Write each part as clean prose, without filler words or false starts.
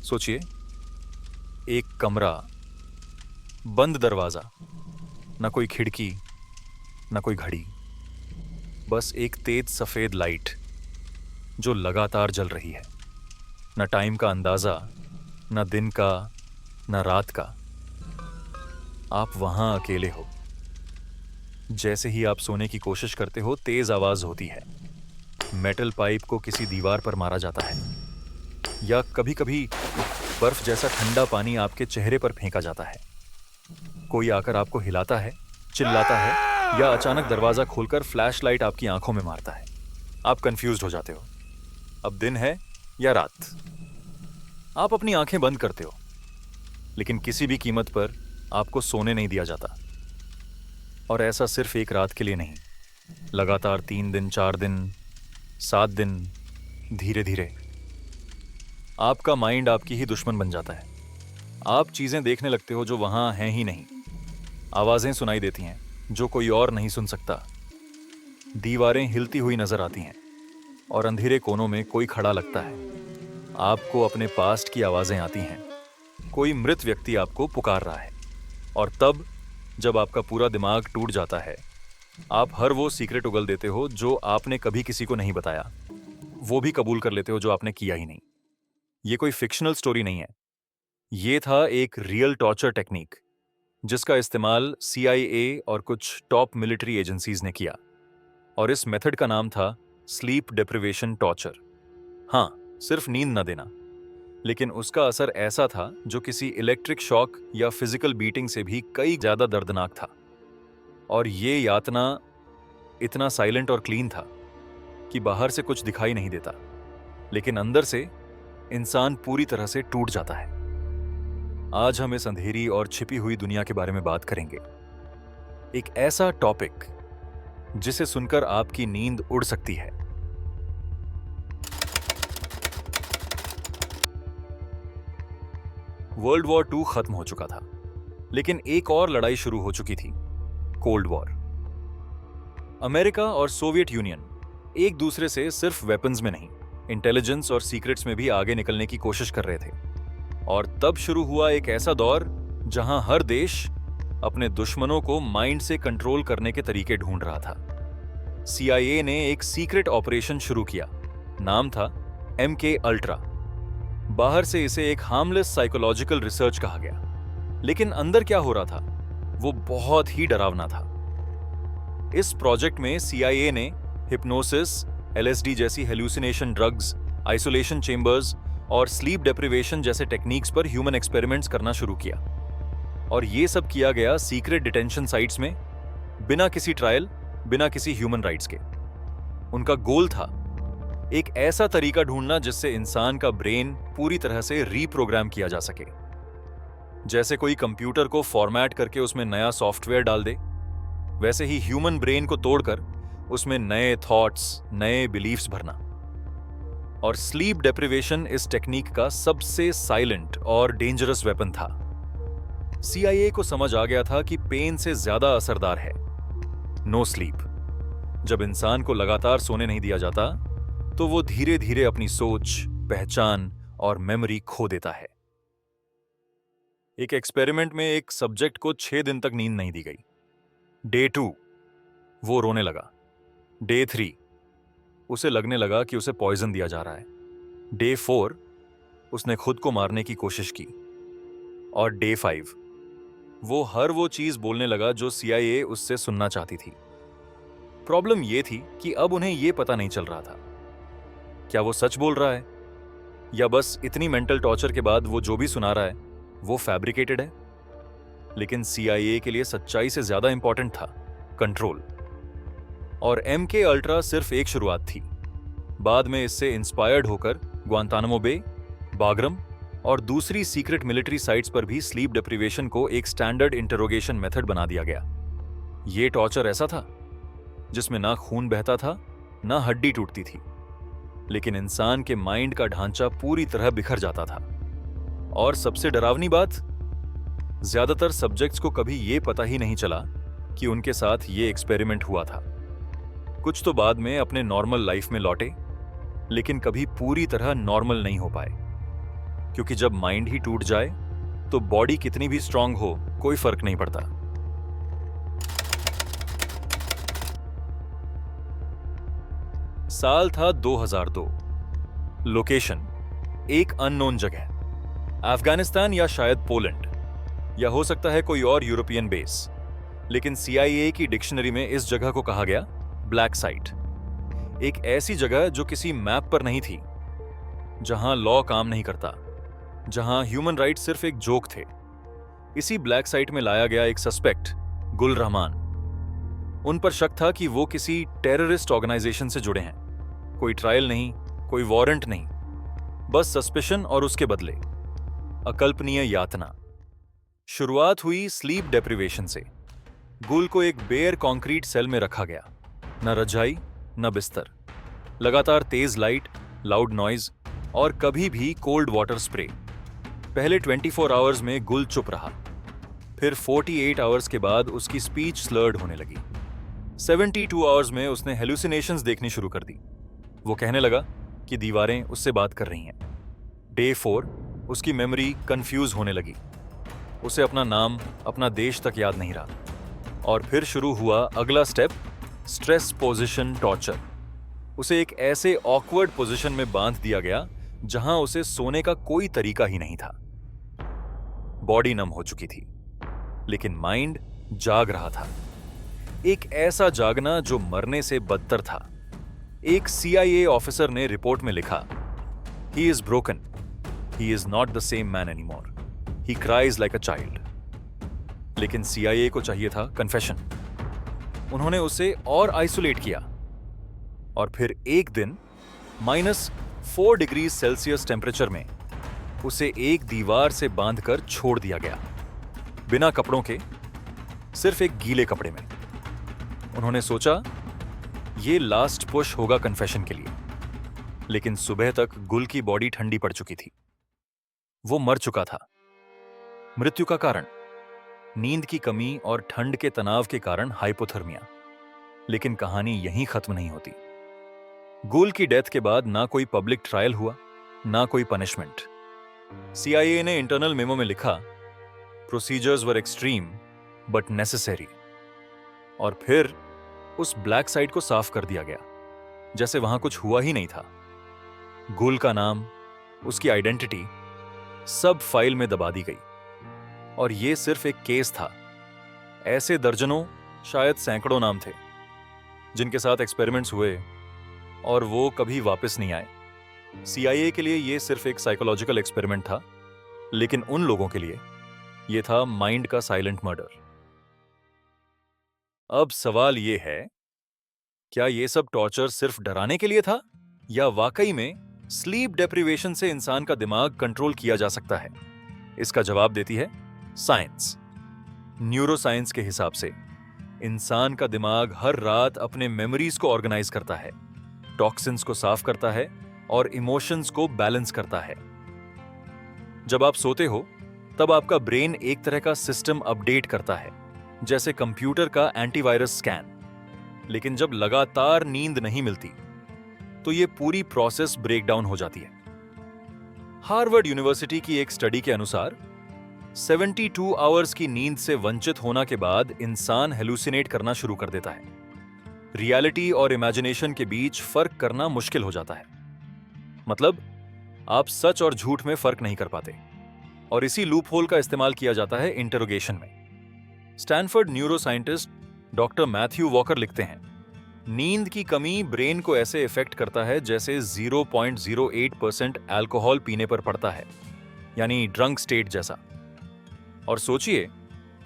सोचिए, एक कमरा, बंद दरवाजा, ना कोई खिड़की, ना कोई घड़ी, बस एक तेज सफेद लाइट जो लगातार जल रही है। न टाइम का अंदाजा, न दिन का, न रात का। आप वहां अकेले हो। जैसे ही आप सोने की कोशिश करते हो, तेज आवाज होती है। मेटल पाइप को किसी दीवार पर मारा जाता है, या कभी कभी बर्फ जैसा ठंडा पानी आपके चेहरे पर फेंका जाता है। कोई आकर आपको हिलाता है, चिल्लाता है, या अचानक दरवाजा खोलकर फ्लैशलाइट आपकी आंखों में मारता है। आप कंफ्यूज्ड हो जाते हो, अब दिन है या रात। आप अपनी आंखें बंद करते हो, लेकिन किसी भी कीमत पर आपको सोने नहीं दिया जाता। और ऐसा सिर्फ एक रात के लिए नहीं, लगातार 3 दिन, 4 दिन, 7 दिन। धीरे धीरे आपका माइंड आपकी ही दुश्मन बन जाता है। आप चीजें देखने लगते हो जो वहां हैं ही नहीं। आवाजें सुनाई देती हैं जो कोई और नहीं सुन सकता। दीवारें हिलती हुई नजर आती हैं, और अंधेरे कोनों में कोई खड़ा लगता है। आपको अपने पास्ट की आवाजें आती हैं। कोई मृत व्यक्ति आपको पुकार रहा है। और तब जब आपका पूरा दिमाग टूट जाता है, आप हर वो सीक्रेट उगल देते हो जो आपने कभी किसी को नहीं बताया। वो भी कबूल कर लेते हो जो आपने किया ही नहीं। ये कोई फिक्शनल स्टोरी नहीं है। ये था एक रियल टॉर्चर टेक्निक जिसका इस्तेमाल CIA और कुछ टॉप मिलिट्री एजेंसीज ने किया। और इस मेथड का नाम था स्लीप डेप्रिवेशन टॉर्चर। हाँ, सिर्फ नींद न देना, लेकिन उसका असर ऐसा था जो किसी इलेक्ट्रिक शॉक या फिजिकल बीटिंग से भी कई ज्यादा दर्दनाक था। और ये यातना इतना साइलेंट और क्लीन था कि बाहर से कुछ दिखाई नहीं देता, लेकिन अंदर से इंसान पूरी तरह से टूट जाता है। आज हम इस अंधेरी और छिपी हुई दुनिया के बारे में बात करेंगे। एक ऐसा टॉपिक जिसे सुनकर आपकी नींद उड़ सकती है। वर्ल्ड वॉर 2 खत्म हो चुका था, लेकिन एक और लड़ाई शुरू हो चुकी थी, कोल्ड वॉर। अमेरिका और सोवियत यूनियन एक दूसरे से सिर्फ वेपन्स में नहीं, इंटेलिजेंस और सीक्रेट्स में भी आगे निकलने की कोशिश कर रहे थे। और तब शुरू हुआ एक ऐसा दौर जहां हर देश अपने दुश्मनों को माइंड से कंट्रोल करने के तरीके ढूंढ रहा था। CIA ने एक सीक्रेट ऑपरेशन शुरू किया। नाम था MK अल्ट्रा। बाहर से इसे एक हार्मलेस साइकोलॉजिकल रिसर्च कहा गया, लेकिन अंदर क्या हो रहा था वो बहुत ही डरावना था। इस प्रोजेक्ट में CIA ने हिप्नोसिस, LSD जैसी हेलुसिनेशन ड्रग्स, आइसोलेशन चेंबर्स और स्लीप डेप्रिवेशन जैसे टेक्निक्स पर ह्यूमन एक्सपेरिमेंट्स करना शुरू किया। और ये सब किया गया सीक्रेट डिटेंशन साइट्स में, बिना किसी ट्रायल, बिना किसी ह्यूमन राइट्स के। उनका गोल था एक ऐसा तरीका ढूंढना जिससे इंसान का ब्रेन पूरी तरह से रीप्रोग्राम किया जा सके। जैसे कोई कंप्यूटर को फॉर्मेट करके उसमें नया सॉफ्टवेयर डाल दे, वैसे ही ह्यूमन ब्रेन को तोड़कर उसमें नए थॉट्स, नए बिलीफ्स भरना। और स्लीप डेप्रिवेशन इस टेक्निक का सबसे साइलेंट और डेंजरस वेपन था। CIA को समझ आ गया था कि पेन से ज्यादा असरदार है नो स्लीप। जब इंसान को लगातार सोने नहीं दिया जाता, तो वो धीरे धीरे अपनी सोच, पहचान और मेमोरी खो देता है। एक एक्सपेरिमेंट में एक सब्जेक्ट को 6 दिन तक नींद नहीं दी गई। डे 2 वो रोने लगा। डे 3 उसे लगने लगा कि उसे पॉइजन दिया जा रहा है। डे 4 उसने खुद को मारने की कोशिश की। और डे 5 वो हर वो चीज बोलने लगा जो CIA उससे सुनना चाहती थी। प्रॉब्लम ये थी कि अब उन्हें ये पता नहीं चल रहा था, क्या वो सच बोल रहा है या बस इतनी मेंटल टॉर्चर के बाद वो जो भी सुना रहा है वो फैब्रिकेटेड है। लेकिन CIA के लिए सच्चाई से ज्यादा इंपॉर्टेंट था कंट्रोल। और MK अल्ट्रा सिर्फ एक शुरुआत थी। बाद में इससे इंस्पायर्ड होकर ग्वांतानामो बे, बाग्रम और दूसरी सीक्रेट मिलिट्री साइट्स पर भी स्लीप डेप्रिवेशन को एक स्टैंडर्ड इंटरोगेशन मेथड बना दिया गया। यह टॉर्चर ऐसा था जिसमें ना खून बहता था, ना हड्डी टूटती थी, लेकिन इंसान के माइंड का ढांचा पूरी तरह बिखर जाता था। और सबसे डरावनी बात, ज्यादातर सब्जेक्ट्स को कभी यह पता ही नहीं चला कि उनके साथ ये एक्सपेरिमेंट हुआ था। कुछ तो बाद में अपने नॉर्मल लाइफ में लौटे, लेकिन कभी पूरी तरह नॉर्मल नहीं हो पाए। क्योंकि जब माइंड ही टूट जाए तो बॉडी कितनी भी स्ट्रांग हो कोई फर्क नहीं पड़ता। साल था 2002। लोकेशन एक अननोन जगह, अफगानिस्तान या शायद पोलैंड, या हो सकता है कोई और यूरोपियन बेस। लेकिन CIA की डिक्शनरी में इस जगह को कहा गया ब्लैक साइट। एक ऐसी जगह जो किसी मैप पर नहीं थी, जहां लॉ काम नहीं करता, जहां ह्यूमन राइट सिर्फ एक जोक थे। इसी ब्लैक साइट में लाया गया एक सस्पेक्ट, गुल रहमान। उन पर शक था कि वो किसी टेररिस्ट ऑर्गेनाइजेशन से जुड़े हैं। कोई ट्रायल नहीं, कोई वारंट नहीं, बस सस्पेशन और उसके बदले अकल्पनीय यातना। शुरुआत हुई स्लीप डेप्रिवेशन से। गुल को एक बेयर कंक्रीट सेल में रखा गया, न रजाई न बिस्तर, लगातार तेज लाइट, लाउड नॉइज और कभी भी कोल्ड वाटर स्प्रे। पहले 24 आवर्स में गुल चुप रहा, फिर 48 आवर्स के बाद उसकी स्पीच स्लर्ड होने लगी। 72 आवर्स में उसने हेलुसिनेशंस देखनी शुरू कर दी। वो कहने लगा कि दीवारें उससे बात कर रही हैं। डे 4 उसकी मेमोरी कंफ्यूज होने लगी। उसे अपना नाम, अपना देश तक याद नहीं रहा। और फिर शुरू हुआ अगला स्टेप, स्ट्रेस पोजीशन टॉर्चर। उसे एक ऐसे ऑकवर्ड पोजीशन में बांध दिया गया जहां उसे सोने का कोई तरीका ही नहीं था। बॉडी नम हो चुकी थी, लेकिन माइंड जाग रहा था। एक ऐसा जागना जो मरने से बदतर था। एक CIA ऑफिसर ने रिपोर्ट में लिखा, "He is broken. He is not the same man anymore. He cries like a child." लेकिन CIA को चाहिए था कन्फेशन। उन्होंने उसे और आइसोलेट किया, और फिर एक दिन -4 डिग्री सेल्सियस टेम्परेचर में उसे एक दीवार से बांधकर छोड़ दिया गया, बिना कपड़ों के, सिर्फ एक गीले कपड़े में। उन्होंने सोचा ये लास्ट पुश होगा कन्फेशन के लिए। लेकिन सुबह तक गुल की बॉडी ठंडी पड़ चुकी थी। वो मर चुका था। मृत्यु का कारण नींद की कमी और ठंड के तनाव के कारण हाइपोथर्मिया। लेकिन कहानी यहीं खत्म नहीं होती। गुल की डेथ के बाद ना कोई पब्लिक ट्रायल हुआ, ना कोई पनिशमेंट। CIA ने इंटरनल मेमो में लिखा, "procedures were extreme but necessary." और फिर उस ब्लैक साइट को साफ कर दिया गया, जैसे वहां कुछ हुआ ही नहीं था। गुल का नाम, उसकी आइडेंटिटी, सब फाइल में दबा दी गई। और ये सिर्फ एक केस था। ऐसे दर्जनों, शायद सैकड़ों नाम थे जिनके साथ एक्सपेरिमेंट्स हुए और वो कभी वापस नहीं आए। CIA के लिए ये सिर्फ एक साइकोलॉजिकल एक्सपेरिमेंट था, लेकिन उन लोगों के लिए ये था माइंड का साइलेंट मर्डर। अब सवाल ये है, क्या ये सब टॉर्चर सिर्फ डराने के लिए था, या वाकई में स्लीप डेप्रिवेशन से इंसान का दिमाग कंट्रोल किया जा सकता है? इसका जवाब देती है साइंस। न्यूरोसाइंस के हिसाब से इंसान का दिमाग हर रात अपने मेमोरीज को ऑर्गेनाइज करता है, टॉक्सिन्स को साफ करता है और इमोशंस को बैलेंस करता है। जब आप सोते हो तब आपका ब्रेन एक तरह का सिस्टम अपडेट करता है, जैसे कंप्यूटर का एंटीवायरस स्कैन। लेकिन जब लगातार नींद नहीं मिलती तो ये पूरी प्रोसेस ब्रेकडाउन हो जाती है। हार्वर्ड यूनिवर्सिटी की एक स्टडी के अनुसार 72 आवर्स की नींद से वंचित होने के बाद इंसान हेलुसिनेट करना शुरू कर देता है। रियलिटी और इमेजिनेशन के बीच फर्क करना मुश्किल हो जाता है। मतलब आप सच और झूठ में फर्क नहीं कर पाते। और इसी लूप होल का इस्तेमाल किया जाता है इंटरोगेशन में। Stanford neuroscientist doctor Matthew walker लिखते हैं, नींद की कमी ब्रेन को ऐसे इफेक्ट करता है जैसे 0.08% अल्कोहल पीने पर पड़ता है, यानी ड्रंक स्टेट जैसा। और सोचिए,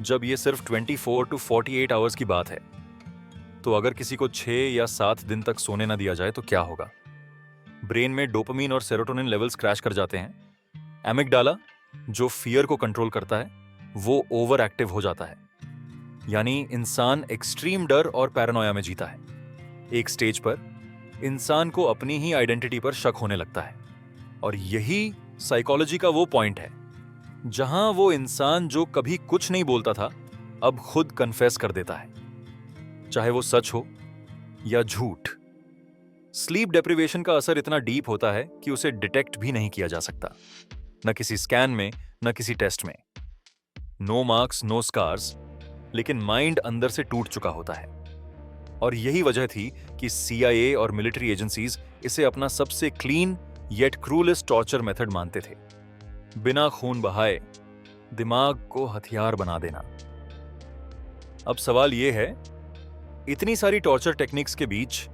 जब ये सिर्फ 24 to 48 आवर्स की बात है, तो अगर किसी को 6 या 7 दिन तक सोने ना दिया जाए तो क्या होगा? ब्रेन में डोपामीन और सेरोटोनिन लेवल्स क्रैश कर जाते हैं। एमिगडाला, जो फियर को कंट्रोल करता है, वो ओवर एक्टिव हो जाता है। यानी इंसान एक्सट्रीम डर और पैरानोया में जीता है। एक स्टेज पर इंसान को अपनी ही आइडेंटिटी पर शक होने लगता है। और यही साइकोलॉजी का वो पॉइंट है जहां वो इंसान जो कभी कुछ नहीं बोलता था, अब खुद कन्फेस कर देता है, चाहे वो सच हो या झूठ। स्लीप डेप्रिवेशन का असर इतना डीप होता है कि उसे डिटेक्ट भी नहीं किया जा सकता। न किसी स्कैन में, न किसी टेस्ट में। नो मार्क्स, नो स्कार्स, लेकिन माइंड अंदर से टूट चुका होता है। और यही वजह थी कि CIA और मिलिट्री एजेंसीज इसे अपना सबसे clean yet cruellest torture method मानते थे। बिना खून बहाए दिमाग को हथियार बना देना। अब सवाल यह है, इतनी सारी टॉर्चर टेक्निक्स के बीच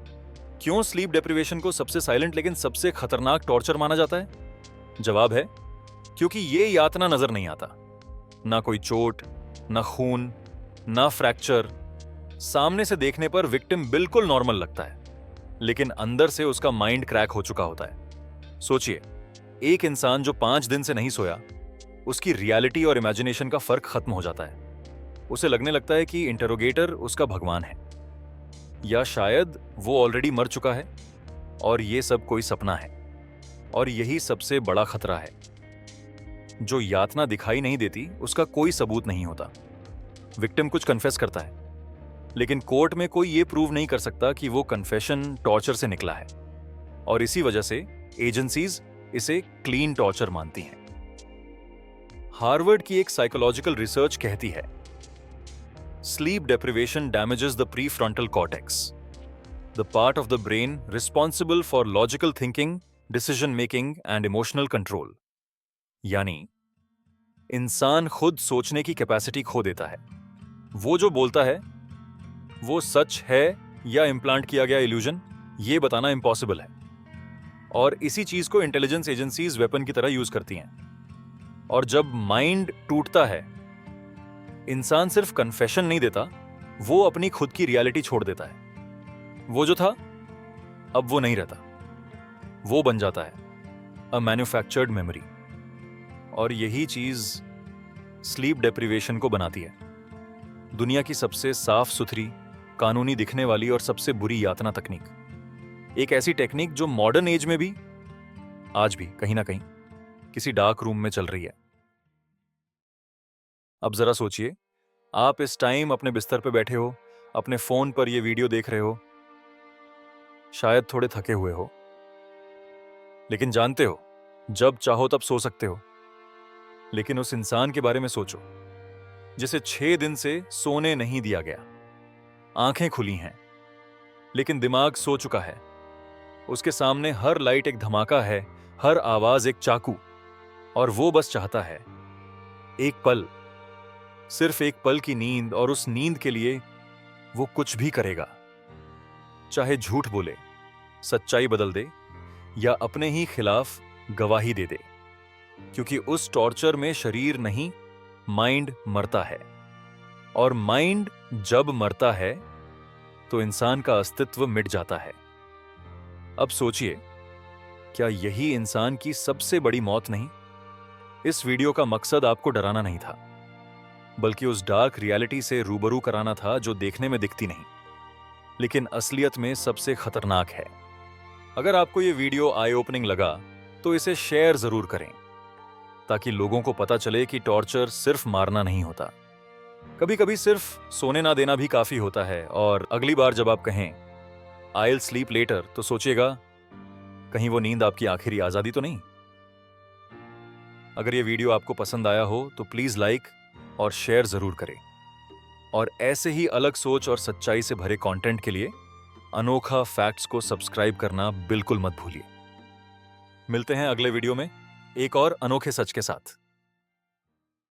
क्यों स्लीप डेप्रिवेशन को सबसे साइलेंट लेकिन सबसे खतरनाक टॉर्चर माना जाता है? जवाब है, क्योंकि ये यातना नजर नहीं आता। ना कोई चोट, ना खून, ना फ्रैक्चर। सामने से देखने पर विक्टिम बिल्कुल नॉर्मल लगता है, लेकिन अंदर से उसका माइंड क्रैक हो चुका होता है। सोचिए, एक इंसान जो 5 दिन से नहीं सोया, उसकी रियलिटी और इमेजिनेशन का फर्क खत्म हो जाता है। उसे लगने लगता है कि इंटरोगेटर उसका भगवान है, या शायद वो ऑलरेडी मर चुका है और ये सब कोई सपना है। और यही सबसे बड़ा खतरा है। जो यातना दिखाई नहीं देती, उसका कोई सबूत नहीं होता। विक्टिम कुछ कन्फेस करता है, लेकिन कोर्ट में कोई ये प्रूव नहीं कर सकता कि वो कन्फेशन टॉर्चर से निकला है। और इसी वजह से एजेंसीज इसे क्लीन टॉर्चर मानती हैं। हार्वर्ड की एक साइकोलॉजिकल रिसर्च कहती है, sleep deprivation damages the prefrontal cortex, the part of the brain responsible for logical thinking, decision making and emotional control. यानी इंसान खुद सोचने की कैपेसिटी खो देता है। वो जो बोलता है वो सच है या इम्प्लांट किया गया इल्यूजन, ये बताना इम्पॉसिबल है। और इसी चीज को इंटेलिजेंस एजेंसीज वेपन की तरह यूज करती हैं। और जब माइंड टूटता है, इंसान सिर्फ कन्फेशन नहीं देता, वो अपनी खुद की रियलिटी छोड़ देता है। वो जो था, अब वो नहीं रहता। वो बन जाता है अ मैन्युफैक्चर्ड मेमोरी। और यही चीज स्लीप डेप्रिवेशन को बनाती है दुनिया की सबसे साफ सुथरी, कानूनी दिखने वाली और सबसे बुरी यातना तकनीक। एक ऐसी टेक्निक जो मॉडर्न एज में भी, आज भी कहीं ना कहीं किसी डार्क रूम में चल रही है। अब जरा सोचिए, आप इस टाइम अपने बिस्तर पे बैठे हो, अपने फोन पर यह वीडियो देख रहे हो, शायद थोड़े थके हुए हो, लेकिन जानते हो जब चाहो तब सो सकते हो। लेकिन उस इंसान के बारे में सोचो जिसे 6 दिन से सोने नहीं दिया गया। आंखें खुली हैं, लेकिन दिमाग सो चुका है। उसके सामने हर लाइट एक धमाका है, हर आवाज एक चाकू। और वो बस चाहता है एक पल, सिर्फ एक पल की नींद। और उस नींद के लिए वो कुछ भी करेगा, चाहे झूठ बोले, सच्चाई बदल दे, या अपने ही खिलाफ गवाही दे दे। क्योंकि उस टॉर्चर में शरीर नहीं, माइंड मरता है। और माइंड जब मरता है तो इंसान का अस्तित्व मिट जाता है। अब सोचिए, क्या यही इंसान की सबसे बड़ी मौत नहीं? इस वीडियो का मकसद आपको डराना नहीं था, बल्कि उस डार्क रियलिटी से रूबरू कराना था जो देखने में दिखती नहीं, लेकिन असलियत में सबसे खतरनाक है। अगर आपको यह वीडियो आई ओपनिंग लगा तो इसे शेयर जरूर करें, ताकि लोगों को पता चले कि टॉर्चर सिर्फ मारना नहीं होता, कभी कभी सिर्फ सोने ना देना भी काफी होता है। और अगली बार जब आप कहें आई विल स्लीप लेटर, तो सोचिएगा कहीं वो नींद आपकी आखिरी आजादी तो नहीं। अगर ये वीडियो आपको पसंद आया हो तो प्लीज लाइक और शेयर जरूर करें। और ऐसे ही अलग सोच और सच्चाई से भरे कंटेंट के लिए अनोखा फैक्ट्स को सब्सक्राइब करना बिल्कुल मत भूलिए। मिलते हैं अगले वीडियो में एक और अनोखे सच के साथ।